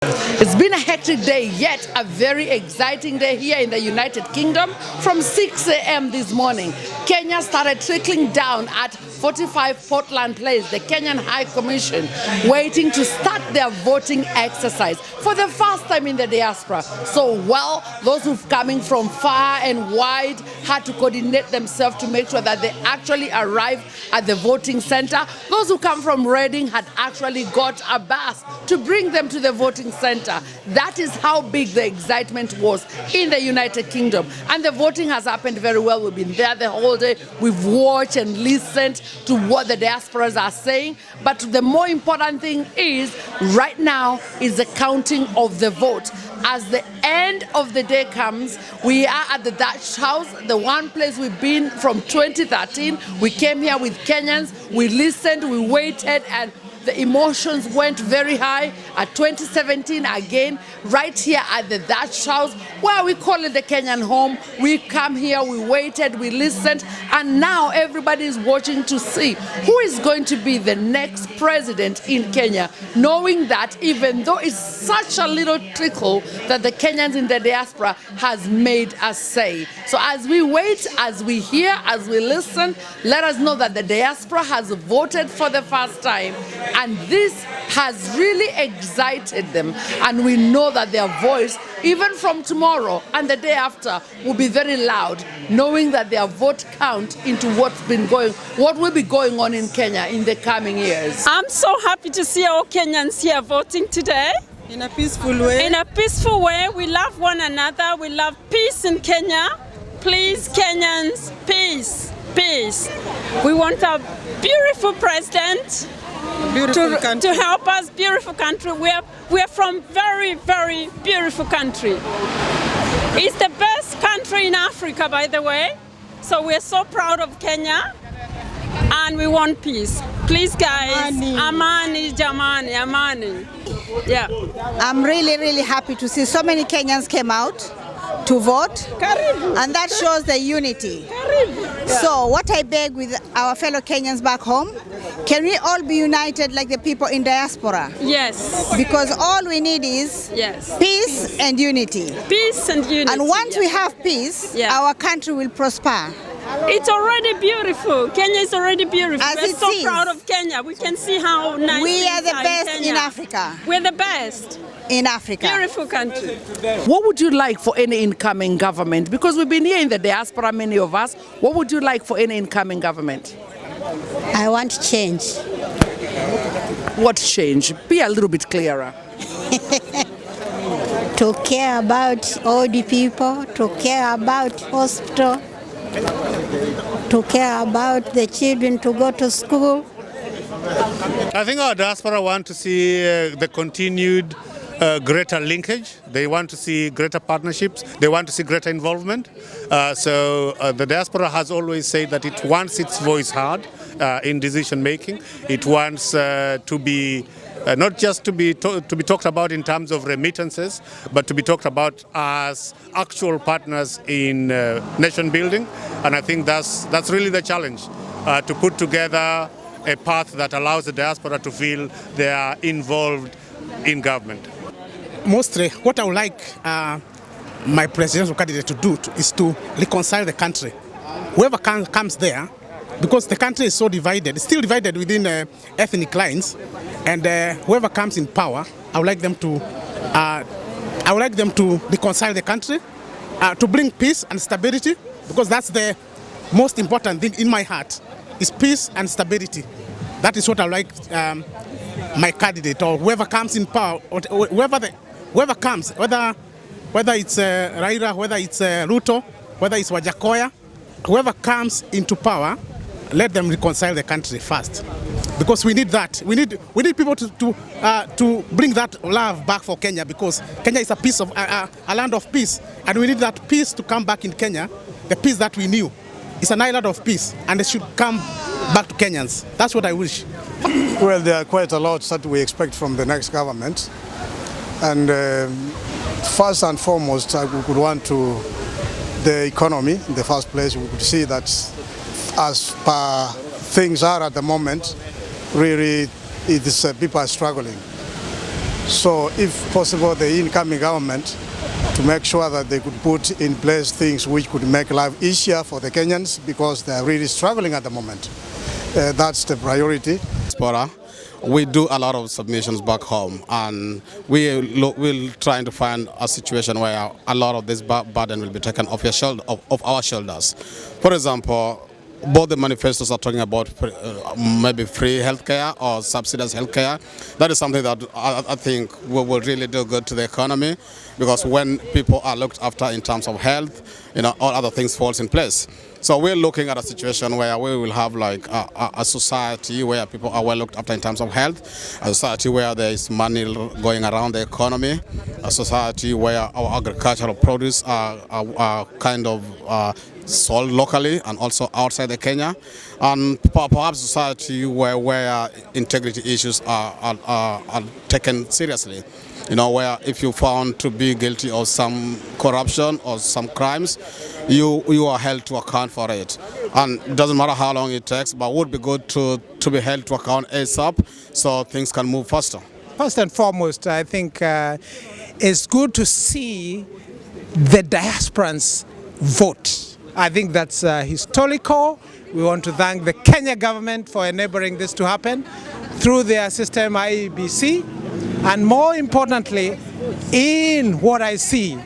It's been a hectic day, yet a very exciting day here in the United Kingdom. From 6 a.m. this morning, Kenya started trickling down at 45 Portland Place, the Kenyan High Commission, waiting to start their voting exercise for the first time in the diaspora. So, those who've coming from far and wide had to coordinate themselves to make sure that they actually arrive at the voting center. Those who come from Reading had actually got a bus to bring them to the voting center. That is how big the excitement was in the United Kingdom. And the voting has happened very well. We've been there the whole day. We've watched and listened to what the diasporas are saying. But the more important thing is, right now, is the counting of the vote. As the end of the day comes, we are at the Dutch House, the one place we've been from 2013. We came here with Kenyans, we listened, we waited, and the emotions went very high. At 2017 again, right here at the Dutch House, where we call it the Kenyan home. We come here, we waited, we listened, and now everybody is watching to see who is going to be the next president in Kenya, knowing that even though it's such a little trickle that the Kenyans in the diaspora has made us say. So as we wait, as we hear, as we listen, let us know that the diaspora has voted for the first time. And this has really excited them. And we know that their voice, even from tomorrow and the day after, will be very loud, knowing that their vote count into what will be going on in Kenya in the coming years. I'm so happy to see all Kenyans here voting today. In a peaceful way. In a peaceful way. We love one another. We love peace in Kenya. Please, Kenyans, peace, peace. We want a beautiful president. To help us, beautiful country. We are from very, very beautiful country. It's the best country in Africa, by the way. So we're so proud of Kenya, and we want peace. Please, guys, Amani, Jamani, Amani. Yeah. I'm really, really happy to see so many Kenyans came out to vote, and that shows the unity. So what I beg with our fellow Kenyans back home, can we all be united like the people in diaspora? Yes. Because all we need is peace and unity. Peace and unity. And once we have peace, our country will prosper. It's already beautiful. Kenya is already beautiful. We're so proud of Kenya. We can see how nice we are the best in Kenya. In Africa. We're the best. In Africa. Beautiful country. What would you like for any incoming government? Because we've been here in the diaspora, many of us. What would you like for any incoming government? I want change. What change? Be a little bit clearer. To care about old people, to care about hospital, to care about the children to go to school. I think our diaspora want to see the continued greater linkage. They want to see greater partnerships. They want to see greater involvement. So the diaspora has always said that it wants its voice heard in decision making. It wants to be not just to be talked about in terms of remittances, but to be talked about as actual partners in nation building. And I think that's really the challenge, to put together a path that allows the diaspora to feel they are involved in government. Mostly, what I would like my presidential candidate to do is to reconcile the country. Whoever comes there, because the country is so divided, it's still divided within ethnic lines, and whoever comes in power, I would like them to reconcile the country, to bring peace and stability, because that's the most important thing in my heart, is peace and stability. That is what I like my candidate, or whoever comes in power, or whoever comes, whether it's Raila, whether it's Ruto, whether it's Wajakoya, whoever comes into power, let them reconcile the country first, because we need that. We need people to bring that love back for Kenya, because Kenya is a land of peace, and we need that peace to come back in Kenya. The peace that we knew, it's an island of peace, and it should come back to Kenyans. That's what I wish. Well, there are quite a lot that we expect from the next government, and first and foremost, I would want the economy. In the first place, we could see that as per things are at the moment, really, people are struggling. So if possible, the incoming government to make sure that they could put in place things which could make life easier for the Kenyans because they are really struggling at the moment. That's the priority. Diaspora, we do a lot of submissions back home, and we'll try to find a situation where a lot of this burden will be taken off our shoulders. For example, both the manifestos are talking about maybe free healthcare or subsidized healthcare. That is something that I think will really do good to the economy, because when people are looked after in terms of health, all other things falls in place. So we're looking at a situation where we will have like a society where people are well looked after in terms of health, a society where there is money going around the economy, a society where our agricultural produce are kind of sold locally and also outside the Kenya, and perhaps a society where integrity issues are taken seriously. Where if you're found to be guilty of some corruption or some crimes, you are held to account for it. And it doesn't matter how long it takes, but it would be good to be held to account ASAP so things can move faster. First and foremost, I think it's good to see the diasporans vote. I think that's historical. We want to thank the Kenya government for enabling this to happen through their system IEBC. And more importantly, in what I see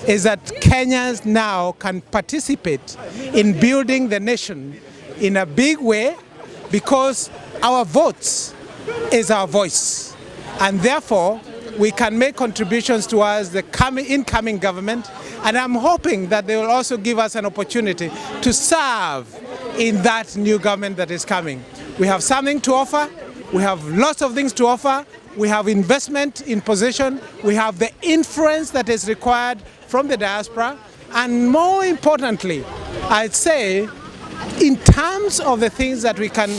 is that Kenyans now can participate in building the nation in a big way, because our votes is our voice. And therefore, we can make contributions towards the incoming government. And I'm hoping that they will also give us an opportunity to serve in that new government that is coming. We have something to offer. We have lots of things to offer. We have investment in position. We have the influence that is required from the diaspora. And more importantly, I'd say, in terms of the things that we can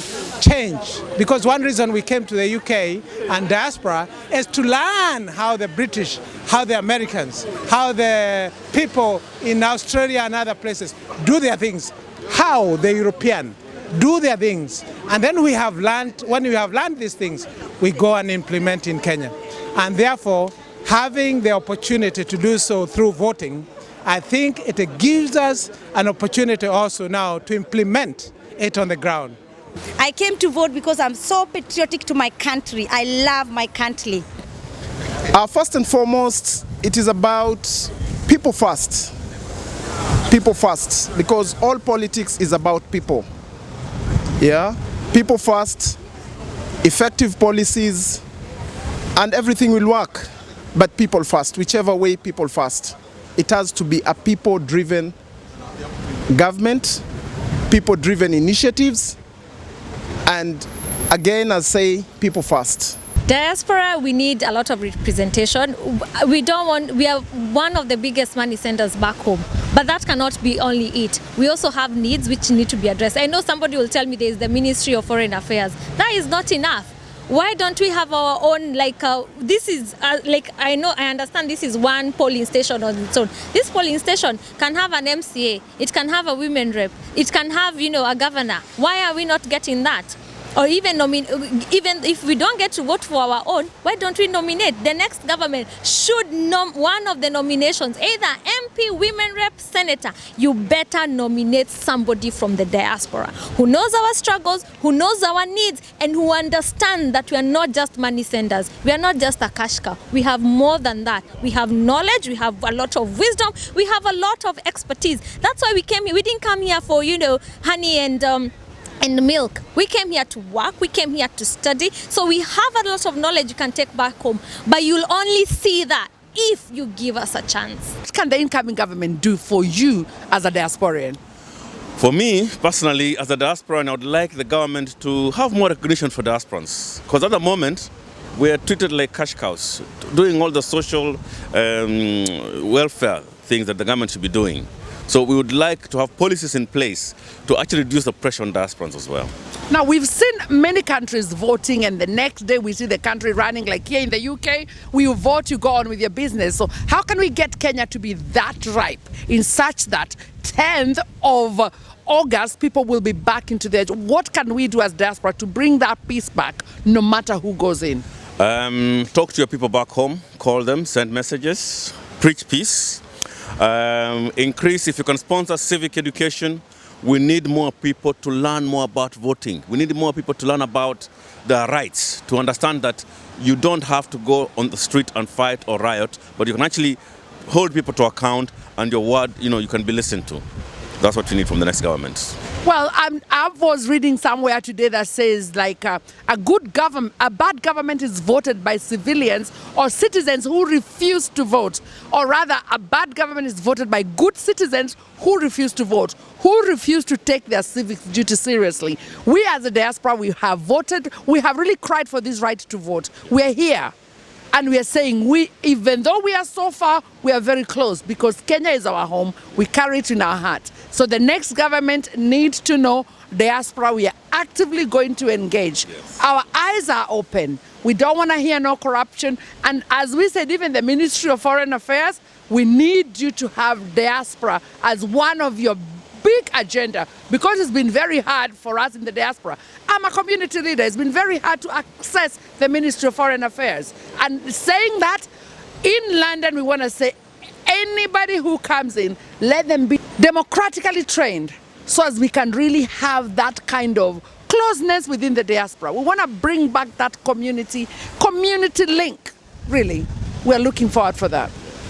change, because one reason we came to the UK and diaspora is to learn how the British, how the Americans, how the people in Australia and other places do their things, how the European do their things. And then when we have learned these things, we go and implement in Kenya. And therefore, having the opportunity to do so through voting, I think it gives us an opportunity also now to implement it on the ground. I came to vote because I'm so patriotic to my country. I love my country. First and foremost, it is about people first. People first, because all politics is about people. Yeah, people first, effective policies, and everything will work. But people first, whichever way, people first. It has to be a people-driven government, people-driven initiatives, and again, I say, people first. Diaspora, we need a lot of representation. We are one of the biggest money senders back home, but that cannot be only it. We also have needs which need to be addressed. I know somebody will tell me there is the Ministry of Foreign Affairs. That is not enough. Why don't we have our own, I understand this is one polling station on its own. This polling station can have an MCA, it can have a women rep, it can have, a governor. Why are we not getting that? Or even if we don't get to vote for our own, why don't we nominate? The next government should one of the nominations, either MP, women rep, senator. You better nominate somebody from the diaspora who knows our struggles, who knows our needs, and who understands that we are not just money senders. We are not just a cash cow. We have more than that. We have knowledge. We have a lot of wisdom. We have a lot of expertise. That's why we came here. We didn't come here for honey and milk. We came here to work, we came here to study, so we have a lot of knowledge you can take back home, but you'll only see that if you give us a chance. What can the incoming government do for you as a diasporian? For me, personally, as a diasporan, I would like the government to have more recognition for diasporans, because at the moment, we are treated like cash cows, doing all the social welfare things that the government should be doing. So we would like to have policies in place to actually reduce the pressure on diasporans as well. Now, we've seen many countries voting, and the next day we see the country running. Like here in the UK, we vote, you go on with your business. So how can we get Kenya to be that ripe in such that 10th of August, people will be back into the... What can we do as diaspora to bring that peace back, no matter who goes in? Talk to your people back home, call them, send messages, preach peace. Increase, if you can sponsor civic education. We need more people to learn more about voting. We need more people to learn about their rights, to understand that you don't have to go on the street and fight or riot, but you can actually hold people to account, and your word, you can be listened to. That's what you need from the next government. Well, I was reading somewhere today that says like a bad government is voted by civilians or citizens who refuse to vote, or rather a bad government is voted by good citizens who refuse to vote, who refuse to take their civic duty seriously. We as a diaspora, we have voted, we have really cried for this right to vote. We are here. And we are saying, even though we are so far, we are very close, because Kenya is our home. We carry it in our heart. So the next government needs to know, diaspora, we are actively going to engage. Yes. Our eyes are open. We don't want to hear no corruption. And as we said, even the Ministry of Foreign Affairs, we need you to have diaspora as one of your big agenda, because it's been very hard for us in the diaspora. I'm a community leader. It's been very hard to access the Ministry of Foreign Affairs. And saying that, in London, we want to say anybody who comes in, let them be democratically trained, so as we can really have that kind of closeness within the diaspora. We want to bring back that community link, really. We're looking forward for that.